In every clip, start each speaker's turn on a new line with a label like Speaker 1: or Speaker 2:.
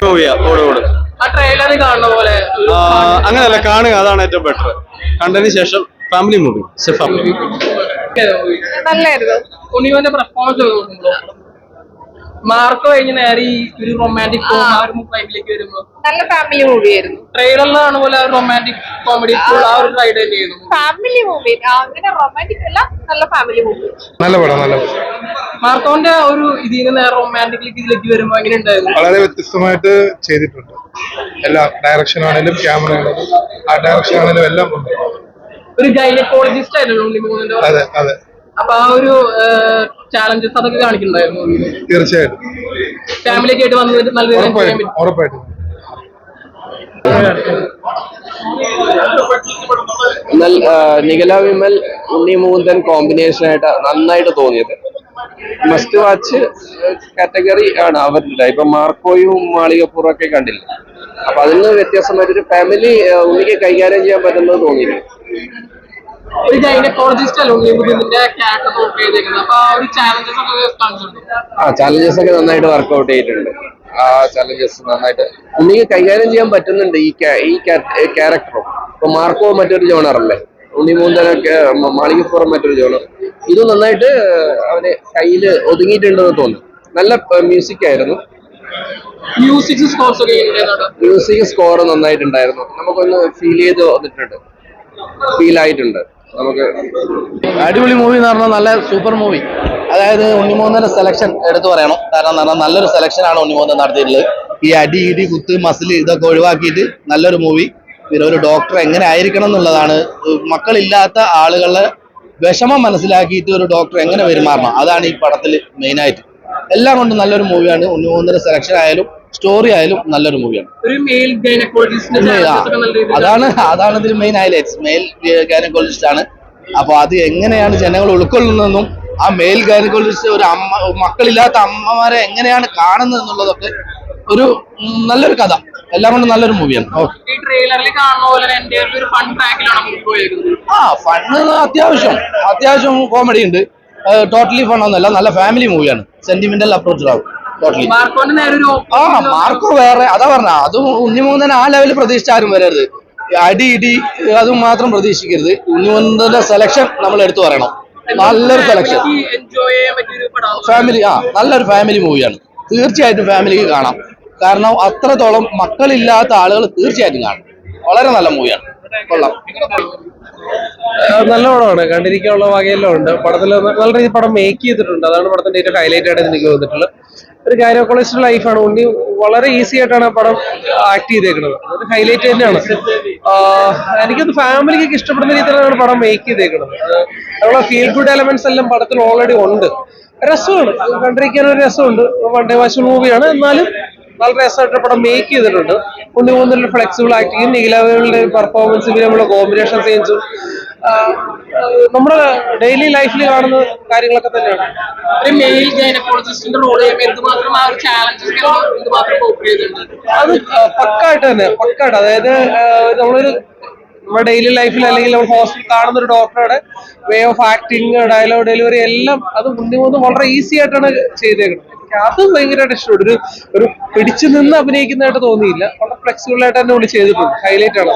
Speaker 1: മൂവിയാ ഓട്
Speaker 2: ആ ട്രെയിലറിൽ കാണുന്ന പോലെ
Speaker 1: അങ്ങനെയല്ല കാണുക, അതാണ് ഏറ്റവും ബെറ്റർ. കണ്ടതിന് ശേഷം ഫാമിലി മൂവി.
Speaker 2: നല്ലായിരുന്നു. ഉണ്ണിമോന്റെ പെർഫോമൻസ് മാർക്ക് കഴിഞ്ഞ് നേരെ ഈ ഒരു റൊമാൻറ്റിക് ഫൈവിലേക്ക് വരുമ്പോ
Speaker 3: നല്ല ഫാമിലി മൂവി ആയിരുന്നു.
Speaker 2: ട്രെയിലറിലാണ് പോലെ റൊമാൻറ്റിക് കോമഡി ആ ഒരു റൈഡ് തന്നെയായിരുന്നു.
Speaker 3: ഫാമിലി മൂവി, അങ്ങനെ റൊമാൻറ്റിക് അല്ല, നല്ല ഫാമിലി മൂവി.
Speaker 4: നല്ല പടം, നല്ല പടം.
Speaker 2: മാർക്കോന്റെ ഒരു ഇതിൽ നിന്ന് റൊമാൻറ്റിക് ഇതിലേക്ക് വരുമ്പോ എങ്ങനെ ഉണ്ടായിരുന്നു?
Speaker 4: വളരെ വ്യത്യസ്തമായിട്ട് ചെയ്തിട്ടുണ്ട്. എല്ലാം ഡയറക്ഷൻ ആണെങ്കിലും ക്യാമറ ആണെങ്കിലും ആ ഡയറക്ഷൻ ആണെങ്കിലും എല്ലാം ഉണ്ട്.
Speaker 2: ഒരു ഗൈനക്കോളജിസ്റ്റ് ആയിരുന്നു ഉണ്ണിമോഹന്റെ.
Speaker 4: അതെ അതെ.
Speaker 2: അപ്പൊ ആ ഒരു ചാലഞ്ചസ് അതൊക്കെ കാണിക്കുന്നുണ്ടായിരുന്നു.
Speaker 4: തീർച്ചയായിട്ടും
Speaker 2: ഫാമിലിയൊക്കെ ആയിട്ട് വന്നിട്ട് നല്ല
Speaker 4: ഉറപ്പായിട്ടും.
Speaker 5: നിഖില വിമൽ ഉണ്ണി മുകുന്ദൻ കോമ്പിനേഷൻ ആയിട്ട് നന്നായിട്ട് തോന്നിയത്. മസ്റ്റ് വാച്ച് കാറ്റഗറി ആണ് അവരുടെ. ഇപ്പൊ മാർക്കോയും മാളികപ്പുറം ഒക്കെ കണ്ടില്ല. അപ്പൊ അതിൽ നിന്ന് വ്യത്യാസമായിട്ടൊരു ഫാമിലി ഉണ്ണിക്ക് കൈകാര്യം ചെയ്യാൻ പറ്റുന്നത് തോന്നിയില്ല.
Speaker 2: ഒരു ഗൈനക്കോളജിസ്റ്റ് അല്ല ഉണ്ണിമുകുന്ദന്റെ ക്യാരക്ടർ നോട്ട് ചെയ്തേക്കുന്നത്. അപ്പൊ ആ ഒരു ചാലഞ്ചസ് ഒക്കെ കാണിച്ചിട്ടുണ്ട്.
Speaker 5: ചാലഞ്ചസ് ഒക്കെ നന്നായിട്ട് വർക്ക്ഔട്ട് ചെയ്തിട്ടുണ്ട്. ആ ചാലഞ്ചസ് നന്നായിട്ട് ഉണ്ണിക്ക് കൈകാര്യം ചെയ്യാൻ പറ്റുന്നുണ്ട്. ഈ ക്യാരക്ടറും ഇപ്പൊ മാർക്കോ മറ്റൊരു ജോണറല്ലേ, ഉണ്ണിമുകുന്ദനൊക്കെ മാളികപ്പുറം മറ്റൊരു ജോണർ. ഇത് നന്നായിട്ട് അവന് കയ്യില് ഒതുങ്ങിയിട്ടുണ്ടെന്ന് തോന്നുന്നു. നല്ല മ്യൂസിക് ആയിരുന്നു. മ്യൂസിക് സ്കോർ നന്നായിട്ടുണ്ടായിരുന്നു. നമുക്കൊന്ന് ഫീൽ ആയിട്ടുണ്ട് നമുക്ക്.
Speaker 6: അടിപൊളി മൂവി എന്ന് പറഞ്ഞാൽ നല്ല സൂപ്പർ മൂവി. അതായത് ഉണ്ണിമോഹന്റെ സെലക്ഷൻ എടുത്തു പറയണം. കാരണം നല്ലൊരു സെലക്ഷനാണ് ഉണ്ണിമോഹൻ നടത്തിയിട്ടുള്ളത്. ഈ അടി ഇടി കുത്ത് മസിൽ ഇതൊക്കെ ഒഴിവാക്കിയിട്ട് നല്ലൊരു മൂവി. പിന്നെ ഒരു ഡോക്ടർ എങ്ങനെ ആയിരിക്കണം എന്നുള്ളതാണ്. മക്കളില്ലാത്ത ആളുകളെ വിഷമം മനസ്സിലാക്കിയിട്ട് ഒരു ഡോക്ടർ എങ്ങനെ പെരുമാറണം, അതാണ് ഈ പടത്തിൽ മെയിനായിട്ട്. എല്ലാം കൊണ്ടും നല്ലൊരു മൂവിയാണ്. ഉണ്ണിമോഹന്റെ സെലക്ഷൻ ആയാലും സ്റ്റോറി ആയാലും നല്ലൊരു മൂവിയാണ്. അതാണ് ഇതിൽ മെയിൻ ഹൈലൈറ്റ്സ്. മെയിൽ ഗൈനക്കോളജിസ്റ്റ് ആണ്. അപ്പൊ അത് എങ്ങനെയാണ് ജനങ്ങൾ ഉൾക്കൊള്ളുന്നതെന്നും ആ മെയിൽ ഗൈനക്കോളജിസ്റ്റ് ഒരു മക്കളില്ലാത്ത അമ്മമാരെ എങ്ങനെയാണ് കാണുന്നത് എന്നുള്ളതൊക്കെ ഒരു നല്ലൊരു കഥ. എല്ലാം കൊണ്ടും നല്ലൊരു മൂവിയാണ്. ഫണ്ണ് അത്യാവശ്യം കോമഡി ഉണ്ട്. ടോട്ടലി ഫണ്ണൊന്നുമല്ല, നല്ല ഫാമിലി മൂവിയാണ്. Sentimental approach totally. മാർക്കോ വേറെ, അതാ പറഞ്ഞ അതും ഉണ്ണിമൂന്നൻ ആ ലെവലിൽ പ്രതീക്ഷിച്ച ആരും വരരുത്. അടി ഇടി അതും മാത്രം പ്രതീക്ഷിക്കരുത്. ഉണ്ണിമൂന്നന്റെ സെലക്ഷൻ നമ്മൾ എടുത്തു പറയണം. നല്ലൊരു സെലക്ഷൻ, ഫാമിലി നല്ലൊരു ഫാമിലി മൂവിയാണ്. തീർച്ചയായിട്ടും ഫാമിലിക്ക് കാണാം. കാരണം അത്രത്തോളം മക്കളില്ലാത്ത ആളുകൾ തീർച്ചയായിട്ടും കാണും. വളരെ നല്ല മൂവിയാണ്. കൊള്ളാം.
Speaker 7: നല്ല പടമാണ്. കണ്ടിരിക്കാനുള്ള വകയെല്ലാം ഉണ്ട്. പടത്തിൽ നല്ല രീതിയിൽ പടം മേക്ക് ചെയ്തിട്ടുണ്ട്. അതാണ് പടത്തിന്റെ ഏറ്റവും ഹൈലൈറ്റ് ആയിട്ട് എനിക്ക് തോന്നിയിട്ടുള്ളത്. ഒരു ഗൈനക്കോളജിസ്റ്റ് ലൈഫാണ്. ഉണ്ണി വളരെ ഈസി ആയിട്ടാണ് പടം ആക്ട് ചെയ്തേക്കുന്നത്. അതൊരു ഹൈലൈറ്റ് തന്നെയാണ്. എനിക്കത് ഫാമിലിക്ക് ഇഷ്ടപ്പെടുന്ന രീതിയിലാണ് പടം മേക്ക് ചെയ്തേക്കുന്നത്. അതുള്ള ഫീൽ ഗുഡ് എലമെന്റ്സ് എല്ലാം പടത്തിൽ ഓൾറെഡി ഉണ്ട്. രസമാണ്, കണ്ടിരിക്കാൻ ഒരു രസമുണ്ട്. വൺ ഡേ വാച്ച് മൂവിയാണ്. എന്നാലും വളരെ രസമായിട്ട് പടം മേക്ക് ചെയ്തിട്ടുണ്ട്. ഉണ്ണിമൂന്നന്റെ ഫ്ലെക്സിബിൾ ആക്ടിങ്ങും നിഖിലയുടെ പെർഫോമൻസും നമ്മുടെ കോമ്പിനേഷൻ സീൻസും നമ്മുടെ ഡെയിലി ലൈഫിൽ കാണുന്ന കാര്യങ്ങളൊക്കെ തന്നെയാണ്. അത് പക്കായിട്ട് അതായത് നമ്മുടെ ഡെയിലി ലൈഫിൽ അല്ലെങ്കിൽ നമ്മൾ ഹോസ്പിറ്റലിൽ കാണുന്ന ഒരു ഡോക്ടറുടെ way of acting, dialogue delivery എല്ലാം അത് ഉണ്ണിമൂന്ന് വളരെ ഈസി ആയിട്ടാണ് ചെയ്തേക്കുന്നത്. അത് ഭയങ്കരമായിട്ട് ഇഷ്ടപ്പെട്ടു. ഒരു പിടിച്ചു നിന്ന് അഭിനയിക്കുന്നതായിട്ട് തോന്നിയില്ല. വളരെ ഫ്ലെക്സിബിൾ ആയിട്ട് തന്നെ ഉള്ളി ചെയ്തിട്ടുണ്ട്. ഹൈലൈറ്റ് ആണ്.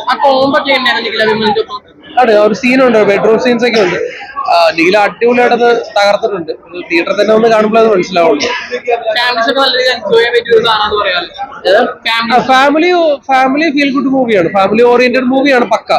Speaker 7: അതെ, ഒരു സീനുണ്ട്, ബെഡ്റൂം സീൻസ് ഒക്കെ ഉണ്ട്. നിഖില അടിപൊളിയായിട്ടത് തകർത്തിട്ടുണ്ട്. തിയേറ്ററിൽ തന്നെ ഒന്ന് കാണുമ്പോൾ അത് മനസ്സിലാവുള്ളൂ. ഫാമിലി ഫീൽ ഗുഡ് മൂവിയാണ്. ഫാമിലി ഓറിയന്റഡ് മൂവിയാണ് പക്ക.